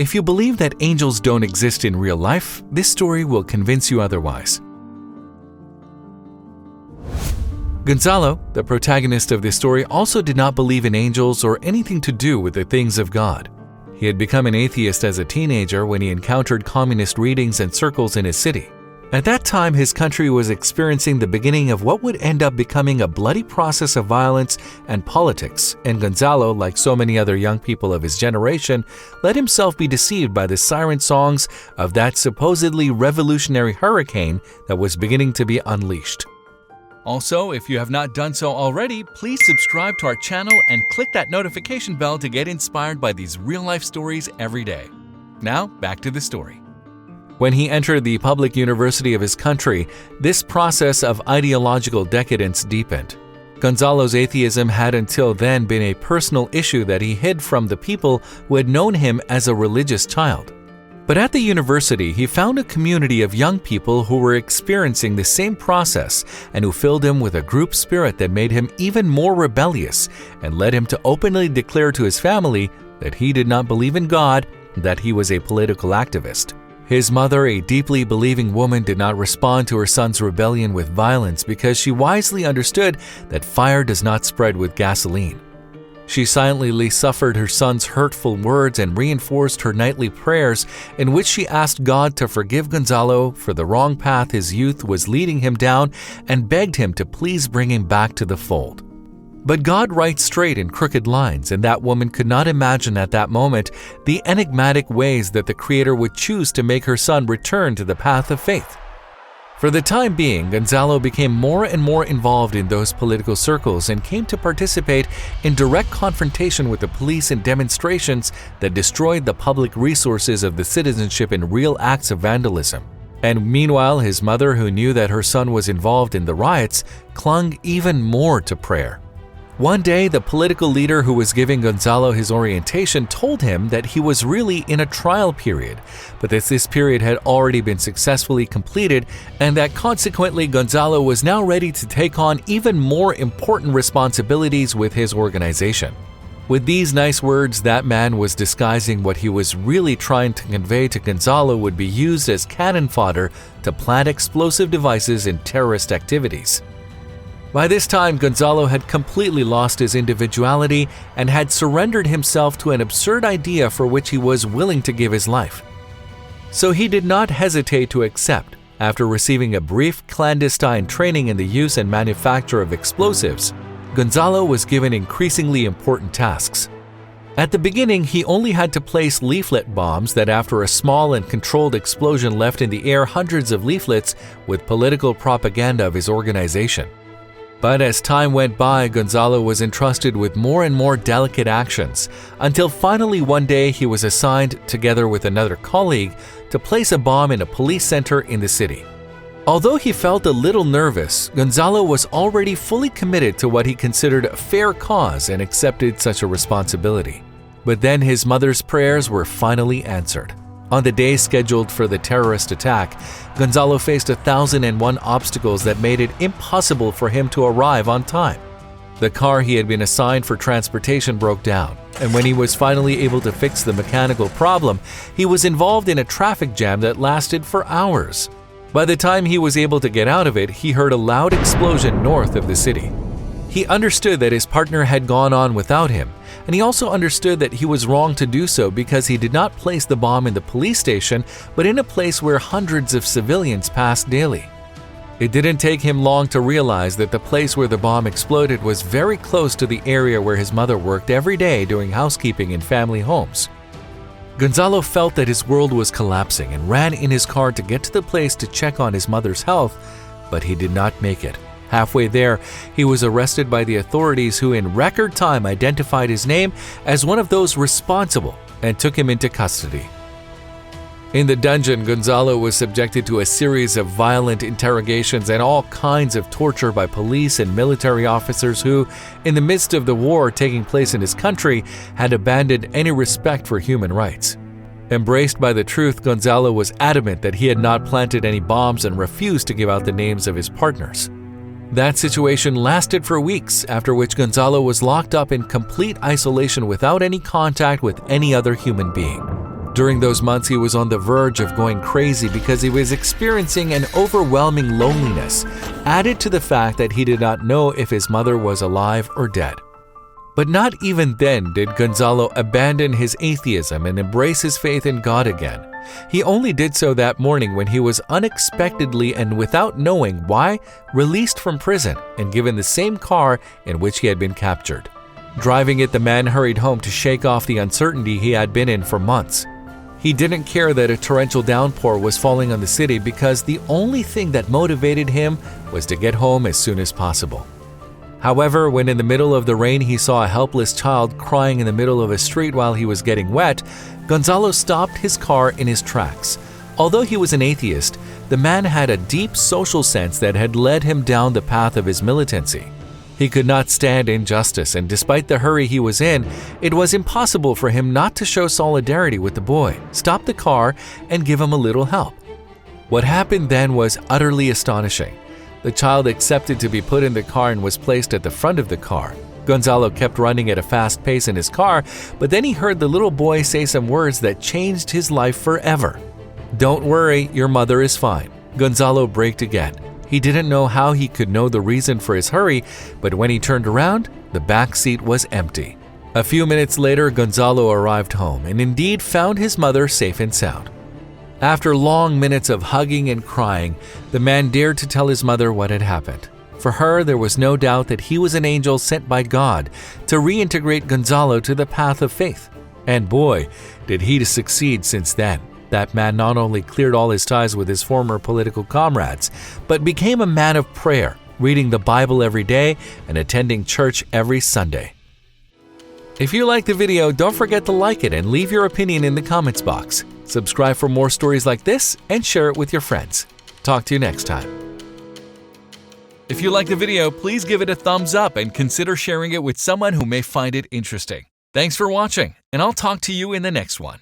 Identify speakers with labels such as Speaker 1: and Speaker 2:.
Speaker 1: If you believe that angels don't exist in real life, this story will convince you otherwise. Gonzalo, the protagonist of this story, also did not believe in angels or anything to do with the things of God. He had become an atheist as a teenager when he encountered communist readings and circles in his city. At that time, his country was experiencing the beginning of what would end up becoming a bloody process of violence and politics, and Gonzalo, like so many other young people of his generation, let himself be deceived by the siren songs of that supposedly revolutionary hurricane that was beginning to be unleashed. Also, if you have not done so already, please subscribe to our channel and click that notification bell to get inspired by these real-life stories every day. Now, back to the story. When he entered the public university of his country, this process of ideological decadence deepened. Gonzalo's atheism had until then been a personal issue that he hid from the people who had known him as a religious child. But at the university, he found a community of young people who were experiencing the same process and who filled him with a group spirit that made him even more rebellious and led him to openly declare to his family that he did not believe in God, that he was a political activist. His mother, a deeply believing woman, did not respond to her son's rebellion with violence because she wisely understood that fire does not spread with gasoline. She silently suffered her son's hurtful words and reinforced her nightly prayers in which she asked God to forgive Gonzalo for the wrong path his youth was leading him down and begged him to please bring him back to the fold. But God writes straight in crooked lines, and that woman could not imagine at that moment the enigmatic ways that the Creator would choose to make her son return to the path of faith. For the time being, Gonzalo became more and more involved in those political circles and came to participate in direct confrontation with the police in demonstrations that destroyed the public resources of the citizenship in real acts of vandalism. And meanwhile, his mother, who knew that her son was involved in the riots, clung even more to prayer. One day, the political leader who was giving Gonzalo his orientation told him that he was really in a trial period, but that this period had already been successfully completed and that consequently Gonzalo was now ready to take on even more important responsibilities with his organization. With these nice words, that man was disguising what he was really trying to convey to Gonzalo would be used as cannon fodder to plant explosive devices in terrorist activities. By this time, Gonzalo had completely lost his individuality and had surrendered himself to an absurd idea for which he was willing to give his life. So he did not hesitate to accept. After receiving a brief clandestine training in the use and manufacture of explosives, Gonzalo was given increasingly important tasks. At the beginning, he only had to place leaflet bombs that after a small and controlled explosion left in the air hundreds of leaflets with political propaganda of his organization. But as time went by, Gonzalo was entrusted with more and more delicate actions, until finally one day he was assigned, together with another colleague, to place a bomb in a police center in the city. Although he felt a little nervous, Gonzalo was already fully committed to what he considered a fair cause and accepted such a responsibility. But then his mother's prayers were finally answered. On the day scheduled for the terrorist attack, Gonzalo faced 1,001 obstacles that made it impossible for him to arrive on time. The car he had been assigned for transportation broke down, and when he was finally able to fix the mechanical problem, he was involved in a traffic jam that lasted for hours. By the time he was able to get out of it, he heard a loud explosion north of the city. He understood that his partner had gone on without him, and he also understood that he was wrong to do so because he did not place the bomb in the police station, but in a place where hundreds of civilians passed daily. It didn't take him long to realize that the place where the bomb exploded was very close to the area where his mother worked every day doing housekeeping in family homes. Gonzalo felt that his world was collapsing and ran in his car to get to the place to check on his mother's health, but he did not make it. Halfway there, he was arrested by the authorities who in record time identified his name as one of those responsible and took him into custody. In the dungeon, Gonzalo was subjected to a series of violent interrogations and all kinds of torture by police and military officers who, in the midst of the war taking place in his country, had abandoned any respect for human rights. Embraced by the truth, Gonzalo was adamant that he had not planted any bombs and refused to give out the names of his partners. That situation lasted for weeks, after which Gonzalo was locked up in complete isolation without any contact with any other human being. During those months, he was on the verge of going crazy because he was experiencing an overwhelming loneliness, added to the fact that he did not know if his mother was alive or dead. But not even then did Gonzalo abandon his atheism and embrace his faith in God again. He only did so that morning when he was unexpectedly and without knowing why released from prison and given the same car in which he had been captured. Driving it, the man hurried home to shake off the uncertainty he had been in for months. He didn't care that a torrential downpour was falling on the city because the only thing that motivated him was to get home as soon as possible. However, when in the middle of the rain he saw a helpless child crying in the middle of a street while he was getting wet, Gonzalo stopped his car in his tracks. Although he was an atheist, the man had a deep social sense that had led him down the path of his militancy. He could not stand injustice, and despite the hurry he was in, it was impossible for him not to show solidarity with the boy, stop the car, and give him a little help. What happened then was utterly astonishing. The child accepted to be put in the car and was placed at the front of the car. Gonzalo kept running at a fast pace in his car, but then he heard the little boy say some words that changed his life forever. "Don't worry, your mother is fine." Gonzalo braked again. He didn't know how he could know the reason for his hurry, but when he turned around, the back seat was empty. A few minutes later, Gonzalo arrived home and indeed found his mother safe and sound. After long minutes of hugging and crying, the man dared to tell his mother what had happened. For her, there was no doubt that he was an angel sent by God to reintegrate Gonzalo to the path of faith. And boy, did he succeed since then. That man not only cleared all his ties with his former political comrades, but became a man of prayer, reading the Bible every day and attending church every Sunday. If you liked the video, don't forget to like it and leave your opinion in the comments box. Subscribe for more stories like this and share it with your friends. Talk to you next time. If you liked the video, please give it a thumbs up and consider sharing it with someone who may find it interesting. Thanks for watching, and I'll talk to you in the next one.